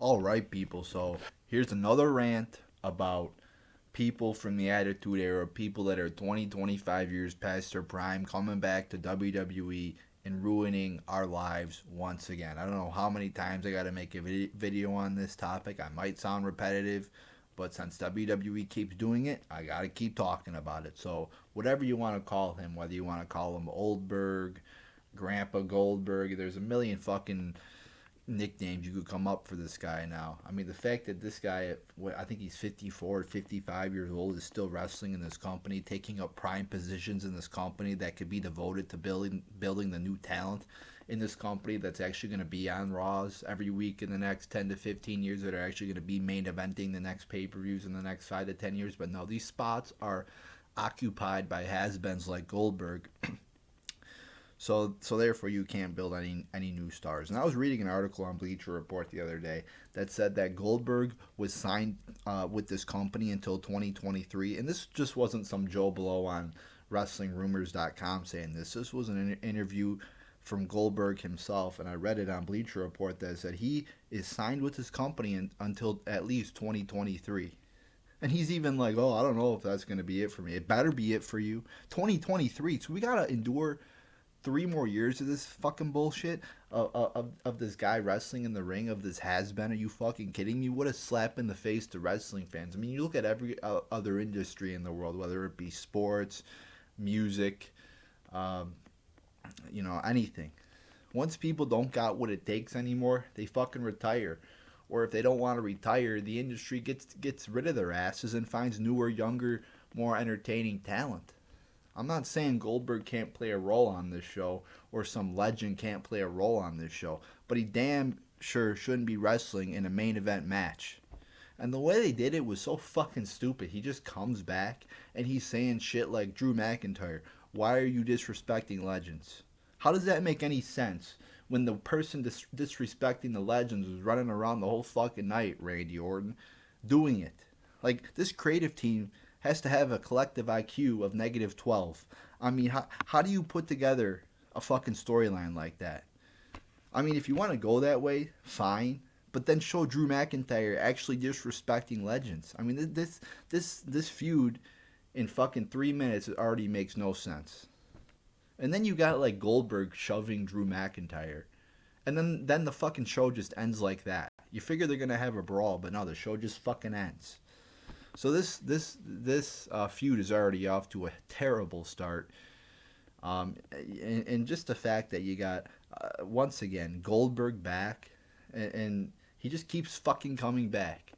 All right, people. So here's another rant about people from the Attitude Era, people that are 20, 25 years past their prime, coming back to WWE and ruining our lives once again. I don't know how many times I got to make a video on this topic. I might sound repetitive, but since WWE keeps doing it, I got to keep talking about it. So, whatever you want to call him, whether you want to call him Oldberg, Grandpa Goldberg, there's a million fucking nicknames you could come up for this guy now. I mean, the fact that this guy, I think he's 54, 55 years old, is still wrestling in this company, taking up prime positions in this company that could be devoted to building the new talent in this company that's actually going to be on Raws every week in the next 10 to 15 years, that are actually going to be main eventing the next pay-per-views in the next 5 to 10 years. But no, these spots are occupied by has-beens like Goldberg. So therefore, you can't build any new stars. And I was reading an article on Bleacher Report the other day that said that Goldberg was signed with this company until 2023, and this just wasn't some Joe Blow on WrestlingRumors.com saying this. This was an interview from Goldberg himself, and I read it on Bleacher Report that said he is signed with this company until at least 2023. And he's even like, oh, I don't know if that's going to be it for me. It better be it for you. 2023. So we got to endure 3 more years of this fucking bullshit of this guy wrestling in the ring, of this has-been. Are you fucking kidding me? What a slap in the face to wrestling fans. I mean, you look at every other industry in the world, whether it be sports, music, um, anything. Once people don't got what it takes anymore, they fucking retire. Or if they don't want to retire, the industry gets rid of their asses and finds newer, younger, more entertaining talent. I'm not saying Goldberg can't play a role on this show or some legend can't play a role on this show, but he damn sure shouldn't be wrestling in a main event match. And the way they did it was so fucking stupid. He just comes back and he's saying shit like, Drew McIntyre, why are you disrespecting legends? How does that make any sense when the person disrespecting the legends was running around the whole fucking night, Randy Orton, doing it? Like, this creative team has to have a collective IQ of negative 12. I mean, how do you put together a fucking storyline like that? I mean, if you want to go that way, fine. But then show Drew McIntyre actually disrespecting legends. I mean, this feud in fucking 3 minutes, it already makes no sense. And then you got like Goldberg shoving Drew McIntyre, and then the fucking show just ends like that. You figure they're gonna have a brawl, but no, the show just fucking ends. So this feud is already off to a terrible start. And just the fact that you got once again Goldberg back, and he just keeps fucking coming back.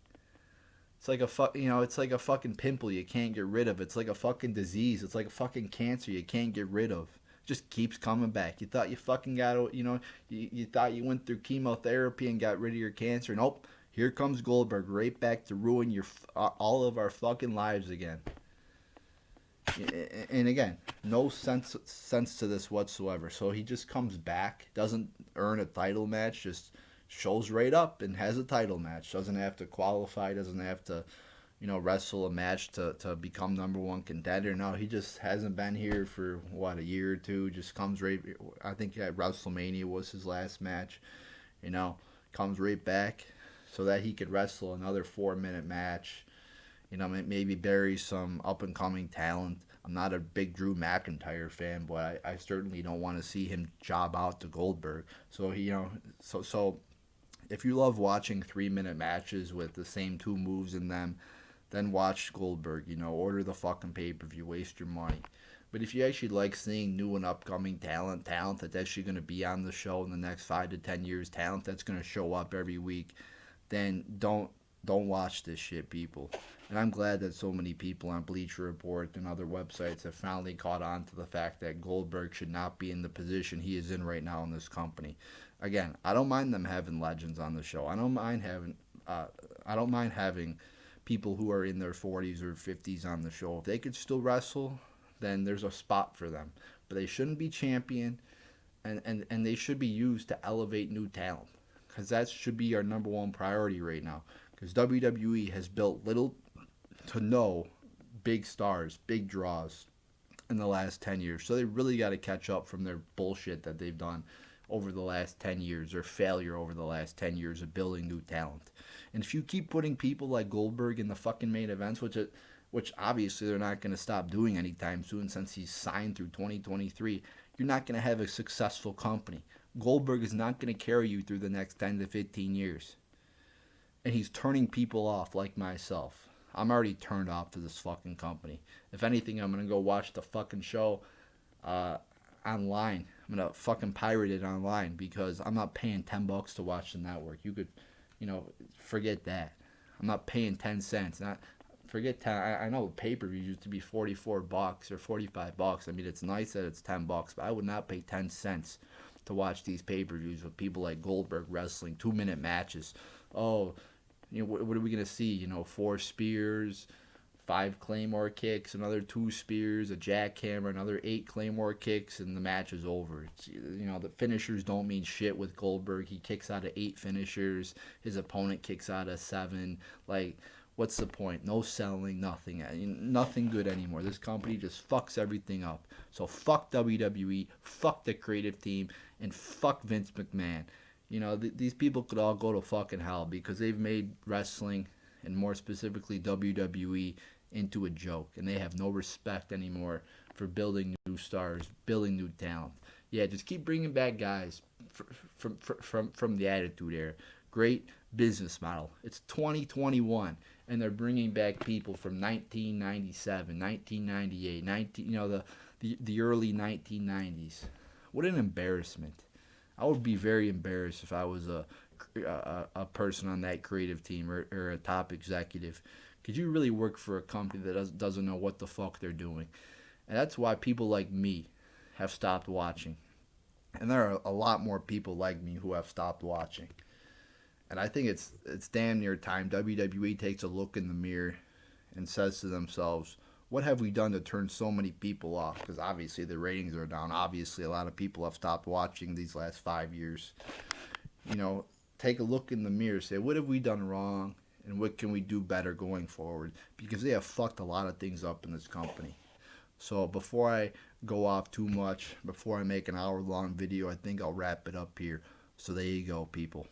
It's like it's like a fucking pimple you can't get rid of. It's like a fucking disease. It's like a fucking cancer you can't get rid of. Just keeps coming back. You thought you fucking got, you thought you went through chemotherapy and got rid of your cancer. Nope. Here comes Goldberg right back to ruin all of our fucking lives again. And again, no sense to this whatsoever. So he just comes back, doesn't earn a title match, just shows right up and has a title match. Doesn't have to qualify, doesn't have to, wrestle a match to become number one contender. No, he just hasn't been here for what, a year or two. Just comes right. I think at WrestleMania was his last match. Comes right back so that he could wrestle another 4 minute match. Maybe bury some up and coming talent. I'm not a big Drew McIntyre fan, but I certainly don't want to see him job out to Goldberg. So so if you love watching 3 minute matches with the same two moves in them, then watch Goldberg. Order the fucking pay per view, waste your money. But if you actually like seeing new and upcoming talent that's actually going to be on the show in the next 5 to 10 years, talent that's going to show up every week, then don't watch this shit, people. And I'm glad that so many people on Bleacher Report and other websites have finally caught on to the fact that Goldberg should not be in the position he is in right now in this company. Again, I don't mind them having legends on the show. I don't mind having people who are in their 40s or 50s on the show. If they could still wrestle, then there's a spot for them. But they shouldn't be champion, and they should be used to elevate new talent. Because that should be our number one priority right now. Because WWE has built little to no big stars, big draws in the last 10 years. So they really got to catch up from their bullshit that they've done over the last 10 years, or failure over the last 10 years of building new talent. And if you keep putting people like Goldberg in the fucking main events, which obviously they're not going to stop doing anytime soon since he's signed through 2023, you're not going to have a successful company. Goldberg is not going to carry you through the next 10 to 15 years. And he's turning people off like myself. I'm already turned off to this fucking company. If anything, I'm going to go watch the fucking show online. I'm going to fucking pirate it online because I'm not paying $10 to watch the network. You could, forget that. I'm not paying 10 cents. Forget 10. I know pay-per-views used to be $44 or $45. I mean, it's nice that it's $10, but I would not pay 10 cents to watch these pay-per-views with people like Goldberg wrestling 2-minute matches. Oh, what are we going to see? 4 spears, 5 Claymore kicks, another 2 spears, a jackhammer, another 8 Claymore kicks, and the match is over. The finishers don't mean shit with Goldberg. He kicks out of 8 finishers. His opponent kicks out of 7. Like, what's the point? No selling, nothing. Nothing good anymore. This company just fucks everything up. So fuck WWE, fuck the creative team, and fuck Vince McMahon. These people could all go to fucking hell because they've made wrestling, and more specifically WWE, into a joke. And they have no respect anymore for building new stars, building new talent. Yeah, just keep bringing back guys from the Attitude Era. Great business model. It's 2021, and they're bringing back people from 1997, 1998, the early 1990s. What an embarrassment. I would be very embarrassed if I was a person on that creative team or a top executive. Because you really work for a company that doesn't know what the fuck they're doing. And that's why people like me have stopped watching. And there are a lot more people like me who have stopped watching. And I think it's damn near time WWE takes a look in the mirror and says to themselves, what have we done to turn so many people off? Because obviously the ratings are down. Obviously a lot of people have stopped watching these last 5 years. Take a look in the mirror, say, what have we done wrong? And what can we do better going forward? Because they have fucked a lot of things up in this company. So before I go off too much, before I make an hour-long video, I think I'll wrap it up here. So there you go, people.